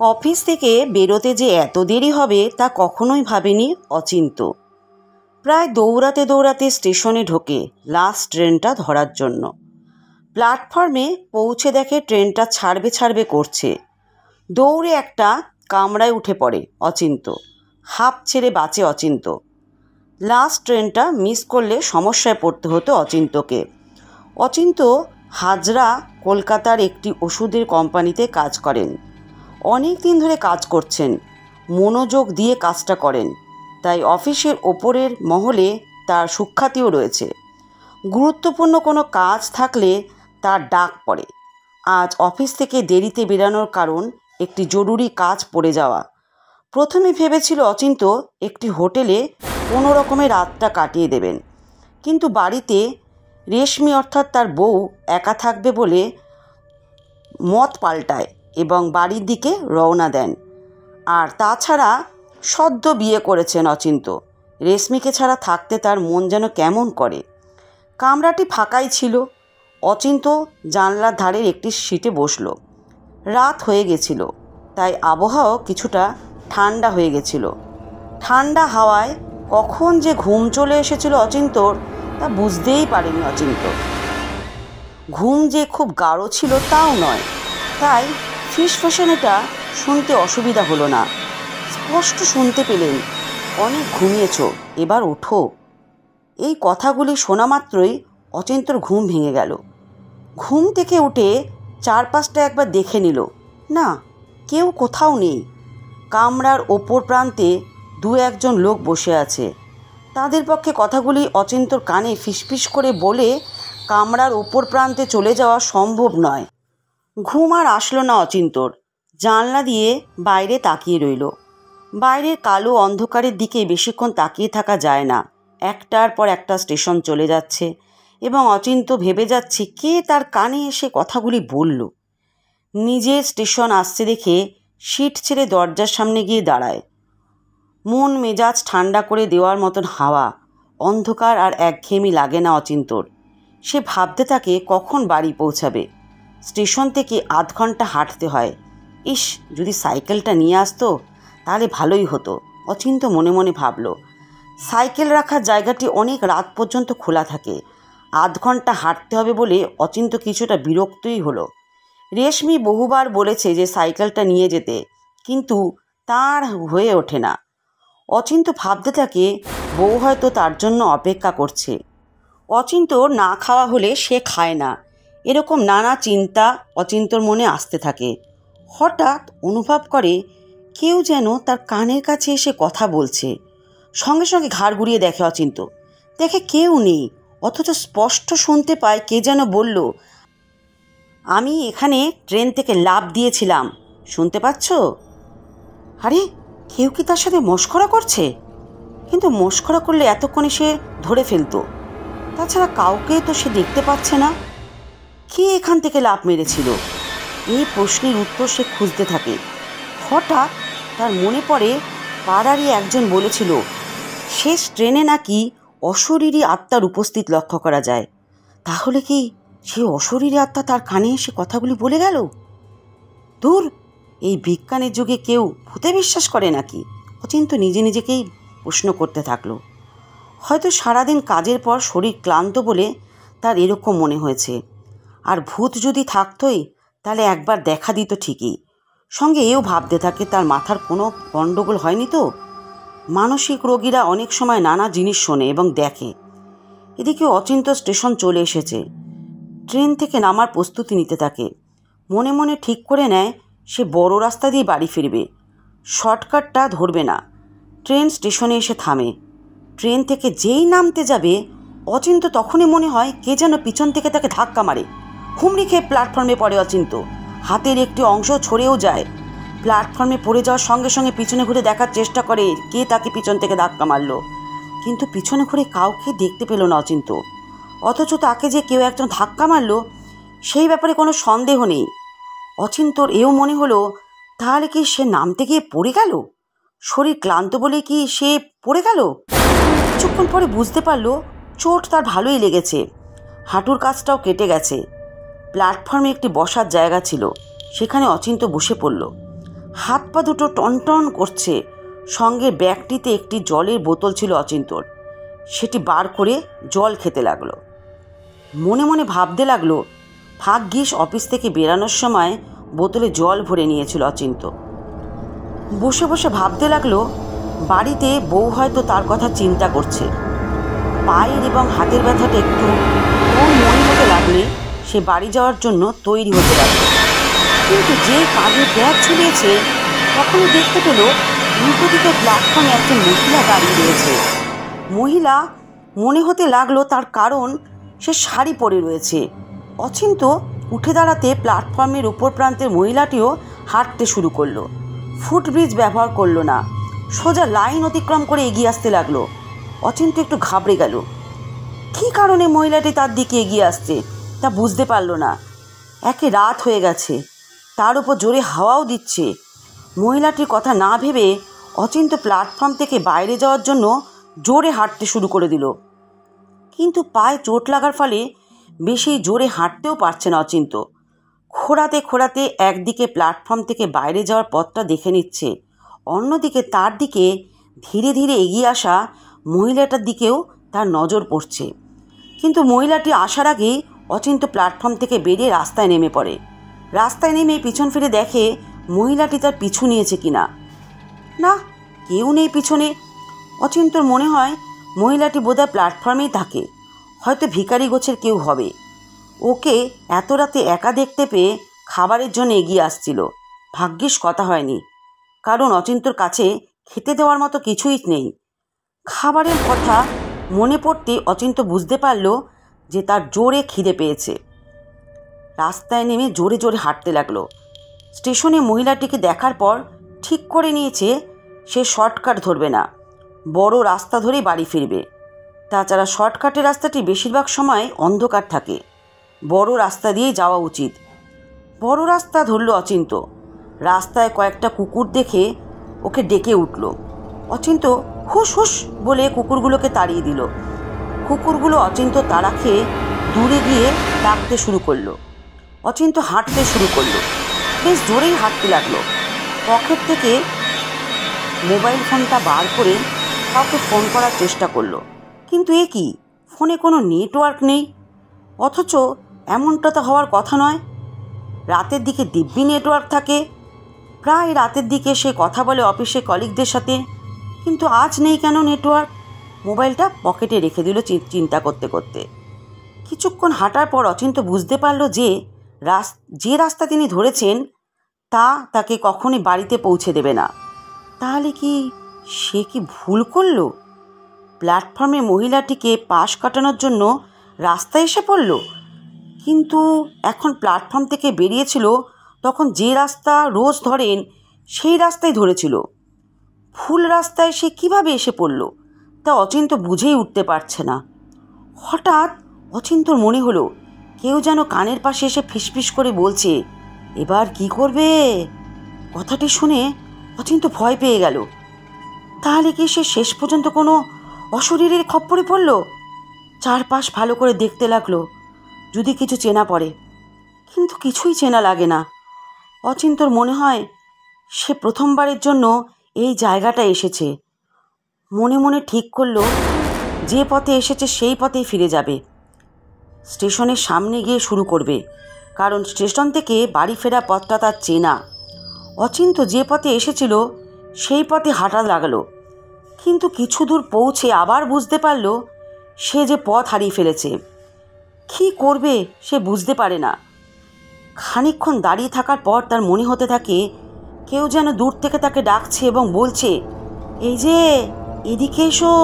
Office থেকে বেরোতে যে এত দেরি হবে তা কখনোই ভাবেনি অচিন্ত। প্রায় দৌড়াতে দৌড়াতে স্টেশনে ঢোকে লাস্ট ট্রেনটা ধরার জন্য। প্ল্যাটফর্মে পৌঁছে দেখে ট্রেনটা ছাড়বে ছাড়বে করছে। দৌড়ে একটা কামরায় উঠে পড়ে অচিন্ত। হাঁপ ছেড়ে বাঁচে অচিন্ত। লাস্ট ট্রেনটা মিস করলে সমস্যায় পড়তে হতো অচিন্তকে। অচিন্ত হাজরা কলকাতার একটি ওষুধের কোম্পানিতে কাজ করেন। অনেক দিন ধরে কাজ করছেন, মনোযোগ দিয়ে কাজটা করেন, তাই অফিসের ওপরের মহলে তার সুখ্যাতিও রয়েছে। গুরুত্বপূর্ণ কোনো কাজ থাকলে তার ডাক পড়ে। আজ অফিস থেকে দেরিতে বেরানোর কারণ একটি জরুরি কাজ পড়ে যাওয়া। প্রথমে ভেবেছিল অচিন্ত একটি হোটেলে কোনো রকমে রাতটা কাটিয়ে দেবেন, কিন্তু বাড়িতে রেশমি অর্থাৎ তার বউ একা থাকবে বলে মত পাল্টায় এবং বাড়ির দিকে রওনা দেন। আর তাছাড়া সদ্য বিয়ে করেছেন অচিন্ত। রেশমিকে ছাড়া থাকতে তার মন যেন কেমন করে। কামরাটি ফাঁকাই ছিল। অচিন্ত জানলার ধারের একটি সিটে বসল। রাত হয়ে গেছিল, তাই আবহাওয়া কিছুটা ঠান্ডা হয়ে গেছিল। ঠান্ডা হাওয়ায় কখন যে ঘুম চলে এসেছিল অচিন্তর তা বুঝতেই পারেনি অচিন্ত। ঘুম যে খুব গাঢ় ছিল তাও নয়, তাই ফিসফাসানোটা শুনতে অসুবিধা হলো না। স্পষ্ট শুনতে পেলেন, অনেক ঘুমিয়েছ, এবার ওঠো। এই কথাগুলি শোনা মাত্রই অচিন্তর ঘুম ভেঙে গেল। ঘুম থেকে উঠে চারপাশটা একবার দেখে নিল। না, কেউ কোথাও নেই। কামরার ওপর প্রান্তে দু একজন লোক বসে আছে। তাদের পক্ষে কথাগুলি অচিন্তর কানে ফিসফিস করে বলে কামরার ওপর প্রান্তে চলে যাওয়া সম্ভব নয়। ঘুম আর আসলো না অচিন্তর। জানলা দিয়ে বাইরে তাকিয়ে রইল। বাইরের কালো অন্ধকারের দিকে বেশিক্ষণ তাকিয়ে থাকা যায় না। একটার পর একটা স্টেশন চলে যাচ্ছে এবং অচিন্ত ভেবে যাচ্ছে কে তার কানে এসে কথাগুলি বলল। নিজের স্টেশন আসছে দেখে সিট ছেড়ে দরজার সামনে গিয়ে দাঁড়ায়। মন মেজাজ ঠান্ডা করে দেওয়ার মতন হাওয়া, অন্ধকার আর একঘেয়েমি লাগে না অচিন্তর। সে ভাবতে থাকে কখন বাড়ি পৌঁছাবে। স্টেশন থেকে আধ ঘন্টা হাঁটতে হয়। ইস, যদি সাইকেলটা নিয়ে আসতো তাহলে ভালোই হতো, অচিন্ত মনে মনে ভাবল। সাইকেল রাখার জায়গাটি অনেক রাত পর্যন্ত খোলা থাকে। আধ ঘন্টা হাঁটতে হবে বলে অচিন্ত কিছুটা বিরক্তই হলো। রেশমি বহুবার বলেছে যে সাইকেলটা নিয়ে যেতে, কিন্তু তার হয়ে ওঠে না। অচিন্ত ভাবতে থাকে বউ হয়তো তার জন্য অপেক্ষা করছে। অচিন্ত না খাওয়া হলে সে খায় না, এরকম নানা চিন্তা অচিন্তর মনে আসতে থাকে। হঠাৎ অনুভব করে কেউ যেন তার কানের কাছে এসে কথা বলছে। সঙ্গে সঙ্গে ঘাড় ঘুরিয়ে দেখে অচিন্ত। দেখে কেউ নেই, অথচ স্পষ্ট শুনতে পায় কে যেন বলল, আমি এখানে ট্রেন থেকে লাফ দিয়েছিলাম, শুনতে পাচ্ছ? আরে, কেউ কি তার সাথে মশকরা করছে? কিন্তু মশকরা করলে এতক্ষণে সে ধরে ফেলতো। তাছাড়া কাউকে তো সে দেখতে পাচ্ছে না। কে এখান থেকে লাফ মেরেছিল? এই প্রশ্নের উত্তর সে খুঁজতে থাকে। হঠাৎ তার মনে পড়ে পাড়ারই একজন বলেছিল শেষ ট্রেনে নাকি অশরীরী আত্মার উপস্থিত লক্ষ্য করা যায়। তাহলে কি সেই অশরীরী আত্মা তার কানে এসে কথাগুলি বলে গেল? দূর, এই বিজ্ঞানের যুগে কেউ ভূতে বিশ্বাস করে নাকি? অচিন্ত নিজে নিজেকেই প্রশ্ন করতে থাকলো। হয়তো সারাদিন কাজের পর শরীর ক্লান্ত বলে তার এরকম মনে হয়েছে। আর ভূত যদি থাকতোই তাহলে একবার দেখা দিত ঠিকই। সঙ্গে এও ভাবতে থাকে তার মাথার কোনো গণ্ডগোল হয়নি তো। মানসিক রোগীরা অনেক সময় নানা জিনিস শোনে এবং দেখে। এদিকে অচিন্ত স্টেশন চলে এসেছে। ট্রেন থেকে নামার প্রস্তুতি নিতে থাকে। মনে মনে ঠিক করে নেয় সে বড় রাস্তা দিয়ে বাড়ি ফিরবে, শর্টকাটটা ধরবে না। ট্রেন স্টেশনে এসে থামে। ট্রেন থেকে যেই নামতে যাবে অচিন্ত তখনই মনে হয় কে যেন পিছন থেকে তাকে ধাক্কা মারে। হুমড়ি খেয়ে প্ল্যাটফর্মে পড়ে অচিন্ত। হাতের একটি অংশ ছড়েও যায়। প্ল্যাটফর্মে পড়ে যাওয়ার সঙ্গে সঙ্গে পিছনে ঘুরে দেখার চেষ্টা করে কে তাকে পিছন থেকে ধাক্কা মারল, কিন্তু পিছনে ঘুরে কাউকে দেখতে পেল না অচিন্ত। অথচ তাকে যে কেউ একজন ধাক্কা মারল সেই ব্যাপারে কোনো সন্দেহ নেই। অচিন্তর এও মনে হলো তাহলে কি সে নামতে গিয়ে পড়ে গেল? শরীর ক্লান্ত বলে কি সে পড়ে গেল? কিছুক্ষণ পরে বুঝতে পারল চোট তার ভালোই লেগেছে। হাঁটুর কাছটাও কেটে গেছে। প্ল্যাটফর্মে একটি বসার জায়গা ছিল, সেখানে অচিন্ত বসে পড়ল। হাত পা দুটো টনটন করছে। সঙ্গে ব্যাগটিতে একটি জলের বোতল ছিল অচিন্তর। সেটি বার করে জল খেতে লাগলো। মনে মনে ভাবতে লাগলো, ভাগ্যিস অফিস থেকে বেরানোর সময় বোতলে জল ভরে নিয়েছিল অচিন্ত। বসে বসে ভাবতে লাগলো, বাড়িতে বউ হয়তো তার কথা চিন্তা করছে। পায়ের এবং হাতের ব্যথাটা একটু ওর মনে হতে লাগলে সে বাড়ি যাওয়ার জন্য তৈরি হতে লাগলো। কিন্তু যে কাঁধে ব্যাগ ঝুলিয়েছে, তখনই দেখতে পেল উল্টো দিকে প্ল্যাটফর্মে একজন মহিলা দাঁড়িয়ে রয়েছে। মহিলা মনে হতে লাগলো তার কারণ সে শাড়ি পরে রয়েছে। অচিন্ত উঠে দাঁড়াতে প্ল্যাটফর্মের উপর প্রান্তের মহিলাটিও হাঁটতে শুরু করলো। ফুটব্রিজ ব্যবহার করলো না, সোজা লাইন অতিক্রম করে এগিয়ে আসতে লাগলো। অচিন্ত একটু ঘাবড়ে গেল। কী কারণে মহিলাটি তার দিকে এগিয়ে আসছে তা বুঝতে পারল না। একে রাত হয়ে গেছে, তার উপর জোরে হাওয়াও দিচ্ছে। মহিলাটির কথা না ভেবে অচিন্ত প্ল্যাটফর্ম থেকে বাইরে যাওয়ার জন্য জোরে হাঁটতে শুরু করে দিল। কিন্তু পায়ে চোট লাগার ফলে বেশি জোরে হাঁটতেও পারছে না অচিন্ত। খোঁড়াতে খোঁড়াতে একদিকে প্ল্যাটফর্ম থেকে বাইরে যাওয়ার পথটা দেখে নিচ্ছে, অন্যদিকে তার দিকে ধীরে ধীরে এগিয়ে আসা মহিলাটার দিকেও তার নজর পড়ছে। কিন্তু মহিলাটি আসার আগেই অচিন্ত প্ল্যাটফর্ম থেকে বেরিয়ে রাস্তায় নেমে পড়ে। রাস্তায় নেমে পিছন ফিরে দেখে মহিলাটি তার পিছু নিয়েছে কিনা। না, কেউ নেই পিছনে। অচিন্তর মনে হয় মহিলাটি বোধহয় প্ল্যাটফর্মেই থাকে, হয়তো ভিখারি গোছের কেউ হবে। ওকে এত রাতে একা দেখতে পেয়ে খাবারের জন্য এগিয়ে আসছিল। ভাগ্যিস কথা হয়নি, কারণ অচিন্তর কাছে খেতে দেওয়ার মতো কিছুই নেই। খাবারের কথা মনে পড়তে অচিন্ত বুঝতে পারল যে তার জোরে খিদে পেয়েছে। রাস্তায় নেমে জোরে জোরে হাঁটতে লাগলো। স্টেশনে মহিলাটিকে দেখার পর ঠিক করে নিয়েছে সে শর্টকাট ধরবে না, বড় রাস্তা ধরেই বাড়ি ফিরবে। তাছাড়া শর্টকাটের রাস্তাটি বেশিরভাগ সময় অন্ধকার থাকে, বড় রাস্তা দিয়েই যাওয়া উচিত। বড় রাস্তা ধরল অচিন্ত। রাস্তায় কয়েকটা কুকুর দেখে ওকে ডেকে উঠল। অচিন্ত হুস হুস বলে কুকুরগুলোকে তাড়িয়ে দিল। কুকুরগুলো অচিন্ত তাড়া খেয়ে দূরে গিয়ে ডাকতে শুরু করলো। অচিন্ত হাঁটতে শুরু করলো, বেশ জোরেই হাঁটতে লাগলো। পকেট থেকে মোবাইল ফোনটা বার করে কাউকে ফোন করার চেষ্টা করলো, কিন্তু এ কি, ফোনে কোনো নেটওয়ার্ক নেই। অথচ এমনটা তো হওয়ার কথা নয়। রাতের দিকে দিব্যি নেটওয়ার্ক থাকে। প্রায় রাতের দিকে সে কথা বলে অফিসে কলিগদের সাথে, কিন্তু আজ নেই কেন নেটওয়ার্ক। মোবাইলটা পকেটে রেখে দিল চিন্তা করতে করতে। কিছুক্ষণ হাঁটার পর অচিন্ত বুঝতে পারল যে রাস্তা তিনি ধরেছেন তা তাকে কখনোই বাড়িতে পৌঁছে দেবে না। তাহলে কি সে কি ভুল করল? প্ল্যাটফর্মে মহিলাটিকে পাশ কাটানোর জন্য রাস্তায় এসে পড়ল, কিন্তু এখন প্ল্যাটফর্ম থেকে বেরিয়েছিল তখন যে রাস্তা রোজ ধরেন সেই রাস্তায় ধরেছিল। ভুল রাস্তায় সে কিভাবে এসে পড়ল তা অচিন্ত বুঝেই উঠতে পারছে না। হঠাৎ অচিন্তর মনে হলো কেউ যেন কানের পাশে এসে ফিসফিস করে বলছে, এবার কি করবে? কথাটি শুনে অচিন্ত ভয় পেয়ে গেল। তাহলে কি সে শেষ পর্যন্ত কোনো অশরীরের খপ্পরে পড়ল? চারপাশ ভালো করে দেখতে লাগলো, যদি কিছু চেনা পড়ে, কিন্তু কিছুই চেনা লাগে না। অচিন্তর মনে হয় সে প্রথমবারের জন্য এই জায়গাটা এসেছে। মনে মনে ঠিক করলো যে পথে এসেছে সেই পথেই ফিরে যাবে। স্টেশনের সামনে গিয়ে শুরু করবে, কারণ স্টেশন থেকে বাড়ি ফেরা পথটা তার চেনা। অচিন্ত যে পথে এসেছিল সেই পথে হাঁটা লাগলো, কিন্তু কিছু দূর পৌঁছে আবার বুঝতে পারল সে যে পথ হারিয়ে ফেলেছে। কী করবে সে বুঝতে পারে না। খানিকক্ষণ দাঁড়িয়ে থাকার পর তার মনে হতে থাকে কেউ যেন দূর থেকে তাকে ডাকছে এবং বলছে, এই যে এদিকে এসো।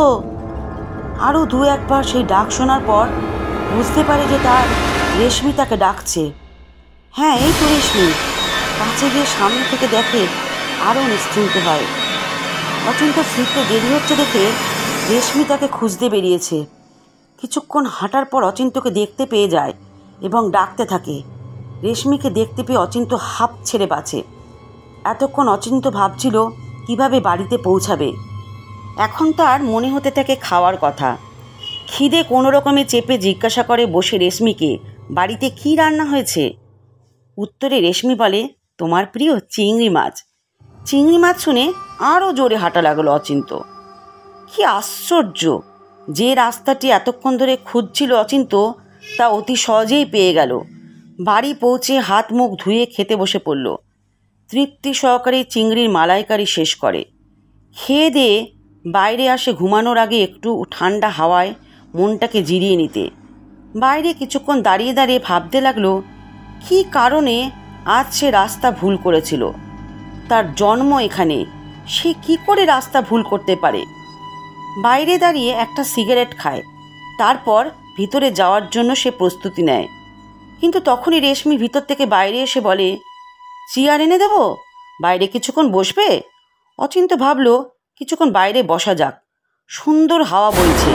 আরও দু একবার সেই ডাক শোনার পর বুঝতে পারে যে তার রেশমি তাকে ডাকছে। হ্যাঁ, এই তো রেশমি। কাছে গিয়ে সামনে থেকে দেখে, আরও নিশ্চিন্ত হয়। অচিন্ত ফিরতে দেরি হচ্ছে দেখে রেশমি তাকে খুঁজতে বেরিয়েছে। কিছুক্ষণ হাঁটার পর অচিন্তকে দেখতে পেয়ে যায় এবং ডাকতে থাকে। রেশমিকে দেখতে পেয়ে অচিন্ত হাঁপ ছেড়ে বাঁচে। এতক্ষণ অচিন্ত ভাবছিল কিভাবে বাড়িতে পৌঁছাবে। এখন তার মনে হতে থাকে খাওয়ার কথা। খিদে কোনো রকমে চেপে জিজ্ঞাসা করে বসে রেশমিকে, বাড়িতে কি রান্না হয়েছে? উত্তরে রেশমি বলে, তোমার প্রিয় চিংড়ি মাছ। চিংড়ি মাছ শুনে আরও জোরে হাঁটা লাগলো অচিন্ত। কি আশ্চর্য, যে রাস্তাটি এতক্ষণ ধরে খুঁজছিল অচিন্ত তা অতি সহজেই পেয়ে গেল। বাড়ি পৌঁছে হাত মুখ ধুয়ে খেতে বসে পড়ল। তৃপ্তি সহকারে চিংড়ির মালাইকারি শেষ করে খেয়ে দিয়ে বাইরে আসে ঘুমানোর আগে একটু ঠান্ডা হাওয়ায় মনটাকে জিরিয়ে নিতে। বাইরে কিছুক্ষণ দাঁড়িয়ে দাঁড়িয়ে ভাবতে লাগলো কী কারণে আজ সে রাস্তা ভুল করেছিল। তার জন্ম এখানে, সে কি করে রাস্তা ভুল করতে পারে। বাইরে দাঁড়িয়ে একটা সিগারেট খায়, তারপর ভিতরে যাওয়ার জন্য সে প্রস্তুতি নেয়। কিন্তু তখনই রেশমি ভিতর থেকে বাইরে এসে বলে, চেয়ার এনে দেব, বাইরে কিছুক্ষণ বসবে। অচিন্ত ভাবল কিছুক্ষণ বাইরে বসা যাক, সুন্দর হাওয়া বইছে।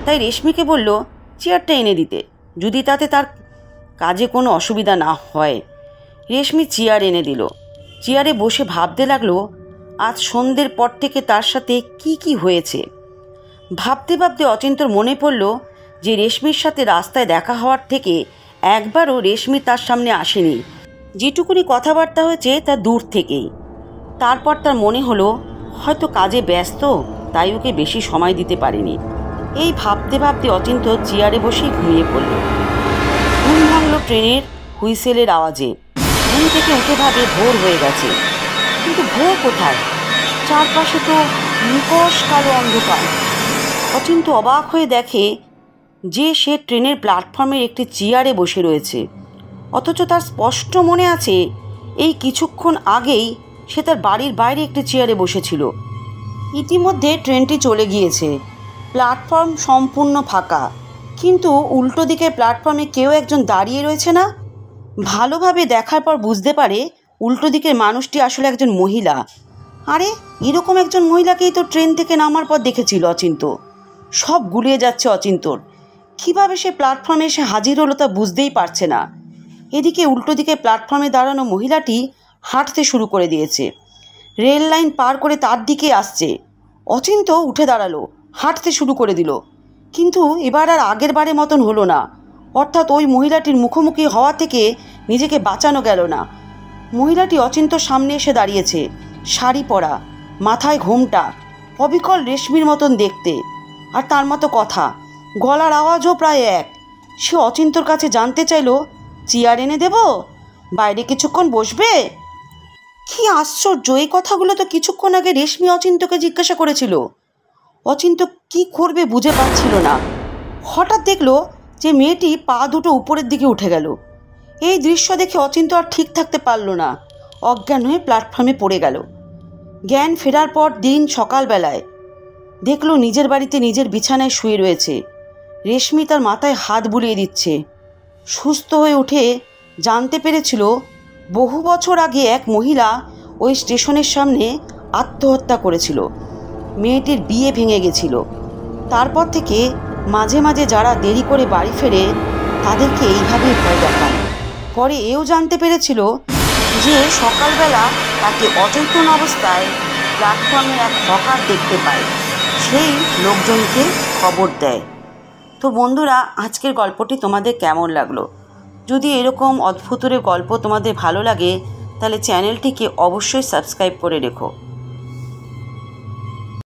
তাই রেশমিকে বলল চেয়ারটা এনে দিতে, যদি তাতে তার কাজে কোনো অসুবিধা না হয়। রেশমি চেয়ার এনে দিল। চেয়ারে বসে ভাবতে লাগলো আজ সন্ধ্যের পর থেকে তার সাথে কি কি হয়েছে। ভাবতে ভাবতে অচিন্তর মনে পড়ল যে রেশমির সাথে রাস্তায় দেখা হওয়ার থেকে একবারও রেশমি তার সামনে আসেনি। যেটুকুনি কথাবার্তা হয়েছে তা দূর থেকেই। তারপর তার মনে হলো হয়তো কাজে ব্যস্ত, তাই ওকে বেশি সময় দিতে পারেনি। এই ভাবতে ভাবতে অচিন্ত চেয়ারে বসেই ঘুমিয়ে পড়ল। ঘুম ভাঙল ট্রেনের হুইসেলের আওয়াজে। ঘুম থেকে উঠে ভাবে ভোর হয়ে গেছে, কিন্তু ভোর কোথায়? চারপাশে তো নিকষ কালো অন্ধকার। অচিন্ত অবাক হয়ে দেখে যে সে ট্রেনের প্ল্যাটফর্মের একটি চেয়ারে বসে রয়েছে, অথচ তার স্পষ্ট মনে আছে এই কিছুক্ষণ আগেই সে তার বাড়ির বাইরে একটি চেয়ারে বসেছিল। ইতিমধ্যে ট্রেনটি চলে গিয়েছে, প্ল্যাটফর্ম সম্পূর্ণ ফাঁকা, কিন্তু উল্টো দিকে প্ল্যাটফর্মে কেউ একজন দাঁড়িয়ে রয়েছে না। ভালোভাবে দেখার পর বুঝতে পারে উল্টো দিকের মানুষটি আসলে একজন মহিলা। আরে এরকম একজন মহিলাকেই তো ট্রেন থেকে নামার পর দেখেছিল অচিন্ত। সব গুলিয়ে যাচ্ছে অচিন্তর। কীভাবে সে প্ল্যাটফর্মে এসে হাজির হলো তা বুঝতেই পারছে না। এদিকে উল্টো দিকে প্ল্যাটফর্মে দাঁড়ানো মহিলাটি হাঁটতে শুরু করে দিয়েছে, রেল লাইন পার করে তার দিকে আসছে। অচিন্ত উঠে দাঁড়ালো, হাঁটতে শুরু করে দিল, কিন্তু এবার আর আগের বারের মতন হলো না। অর্থাৎ ওই মহিলাটির মুখোমুখি হওয়া থেকে নিজেকে বাঁচানো গেল না। মহিলাটি অচিন্তর সামনে এসে দাঁড়িয়েছে, শাড়ি পরা, মাথায় ঘোমটা, অবিকল রেশমির মতন দেখতে, আর তার মতো কথা, গলার আওয়াজও প্রায় এক। সে অচিন্তর কাছে জানতে চাইল চেয়ার এনে দেব, বাইরে কিছুক্ষণ বসবে। কি আশ্চর্য, এই কথাগুলো তো কিছুক্ষণ আগে রেশমি অচিন্তকে জিজ্ঞাসা করেছিল। অচিন্ত কি করবে বুঝে পাচ্ছিল না। হঠাৎ দেখলো যে মেয়েটি পা দুটো উপরের দিকে উঠে গেল। এই দৃশ্য দেখে অচিন্ত আর ঠিক থাকতে পারল না, অজ্ঞান হয়ে প্ল্যাটফর্মে পড়ে গেল। জ্ঞান ফেরার পর দিন সকালবেলায় দেখলো নিজের বাড়িতে নিজের বিছানায় শুয়ে রয়েছে। রেশমি তার মাথায় হাত বুলিয়ে দিচ্ছে। সুস্থ হয়ে উঠে জানতে পেরেছিল বহু বছর আগে এক মহিলা ওই স্টেশনের সামনে আত্মহত্যা করেছিল। মেয়েটির বিয়ে ভেঙে গেছিল। তারপর থেকে মাঝে মাঝে যারা দেরি করে বাড়ি ফেরে তাদেরকে এইভাবেই ভয় দেখান। পরে এও জানতে পেরেছিল যে সকালবেলা তাকে অচেতন অবস্থায় প্ল্যাটফর্মে এক হকার দেখতে পায়, সেই লোকজনকে খবর দেয়। তো বন্ধুরা, আজকের গল্পটি তোমাদের কেমন লাগলো? যদি এরকম অদ্ভুতের গল্প তোমাদের ভালো লাগে তাহলে চ্যানেলটিকে অবশ্যই সাবস্ক্রাইব করে রেখো।